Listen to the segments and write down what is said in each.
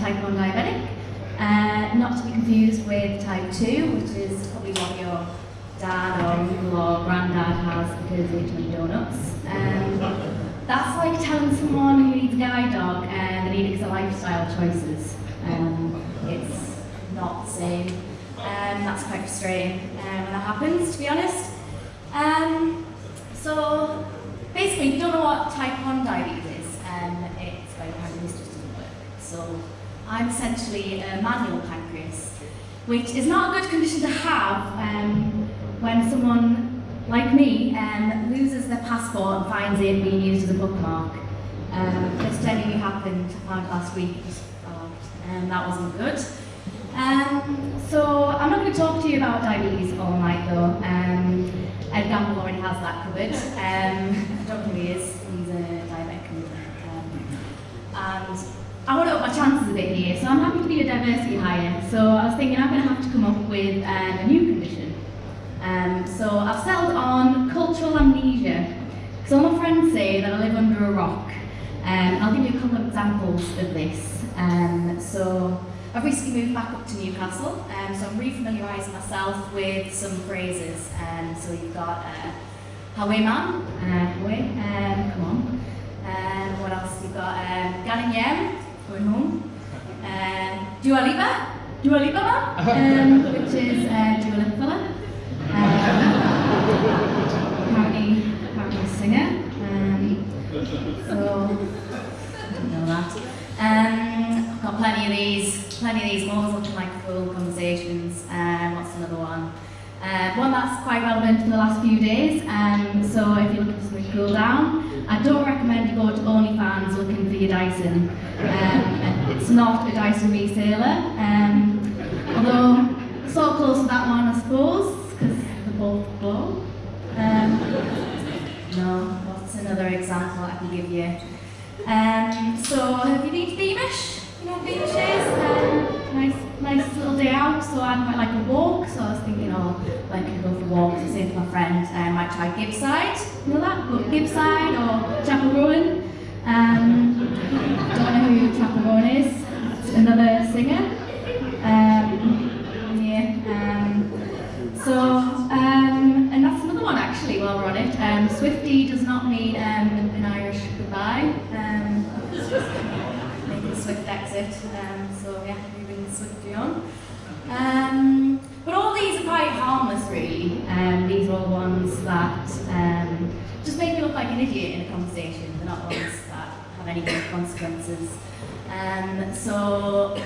type 1 diabetic. Not to be confused with type 2, which is probably what your dad or uncle or granddad has because they eat too many donuts. That's like telling someone who needs a guide dog they need to get lifestyle choices. It's not the same. That's quite frustrating when that happens, to be honest. So basically, if you don't know what type 1 diabetes is, it's very apparently this just doesn't work. So I'm essentially a manual pancreas, which is not a good condition to have when someone like me loses their passport and finds it being used as a bookmark. This technically happened last week, and that wasn't good. So I'm not going to talk to you about diabetes all night though. Ed Gamble already has that covered. I don't know who he is, he's a diabetic. And I want to up my chances a bit here, so I'm happy to be a diversity hire. So I was thinking I'm going to have to come up with a new condition. So I've settled on cultural amnesia. So all my friends say that I live under a rock. I'll give you a couple of examples of this. So I've recently moved back up to Newcastle, so I'm re-familiarising myself with some phrases. So you've got Hawe man, Hawe, come on. What else? You've got Ganin Yem, going home. Dua Lipa man, which is Dua Lipa fella. Apparently a singer. So I don't know that. I've got plenty of these more looking like full conversations. What's another one? One that's quite relevant in the last few days. So if you're looking for something to cool down, I don't recommend you go to OnlyFans looking for your Dyson. It's not a Dyson reseller. Although sort of close to that one, I suppose, because they're both glow. No, what's another example I can give you? So have you been to Beamish? You know what Beamish is? Nice little day out, so I'd quite like a walk, so I was thinking, like I could go for walks, I say to my friend, I might try Gibbside, you know that? Go to Gibbside or Chapel Rowan. Don't know who Chapel Rowan is, it's another singer. And that's another one actually while we're on it. Swifty does not mean an Irish goodbye. It's just making a swift exit. So yeah, moving swiftly on. But all these are quite harmless really. These are all ones that just make me look like an idiot in a conversation. They're not ones that have any good consequences. So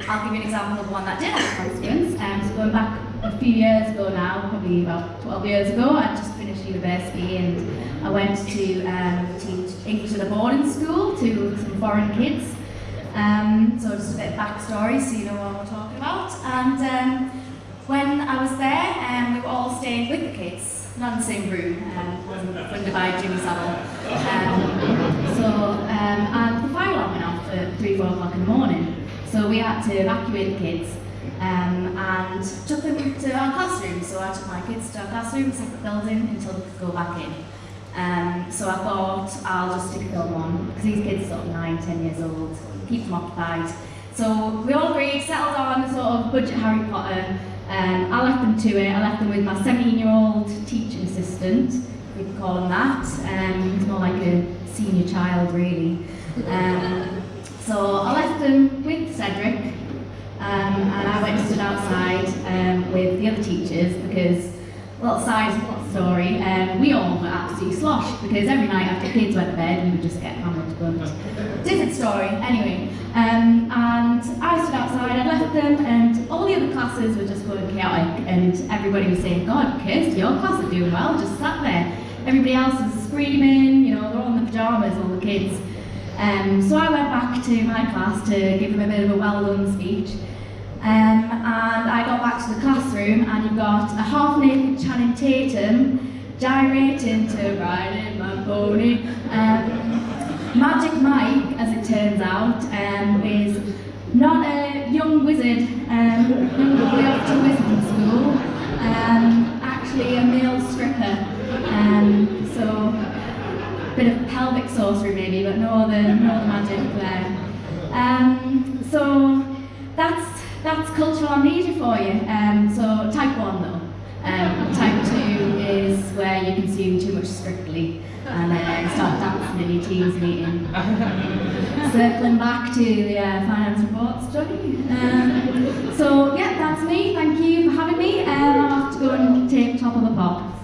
I'll give you an example of one that did have a consequence. So going back a few years ago now, probably about 12 years ago, I just finished university and I went to teach English at a boarding school to some foreign kids. So just a bit of backstory so you know what we're talking about. And when I was there, we were all staying with the kids, not in the same room, wasn't funded by Jimmy Savile. And the fire alarm went off at 3-4 o'clock in the morning. So we had to evacuate the kids and took them to our classroom. So I took my kids to our classroom, separate building, until they could go back in. So I thought I'll just stick a film on, because these kids are sort of 9, 10 years old, keep them occupied. So we all agreed, settled on a sort of budget Harry Potter. I left them to it. I left them with my 17-year-old teaching assistant, if we could call him that. He's more like a senior child, really. So I left them with Cedric, and I went and stood outside with the other teachers because, little story, we all were absolutely sloshed because every night after kids went to bed we would just get hammered, but different story, anyway. And I stood outside, I left them, and all the other classes were just going chaotic, and everybody was saying, God, Kirsty, your class are doing well, just sat there. Everybody else was screaming, you know, they're all in the pyjamas, all the kids. So I went back to my class to give them a bit of a well-done speech. And I got back to the classroom, and you've got a half-naked Channing Tatum gyrating to riding my pony. Magic Mike, as it turns out, is not a young wizard, young boy off to wizarding school, actually a male stripper. So a bit of pelvic sorcery maybe, but no other magic there. So got an easy for you. So type 1 though. Type 2 is where you consume too much Strictly and start dancing in your team's meeting. Circling back to the finance report study. So yeah, that's me. Thank you for having me. I'll have to go and take top of the pop.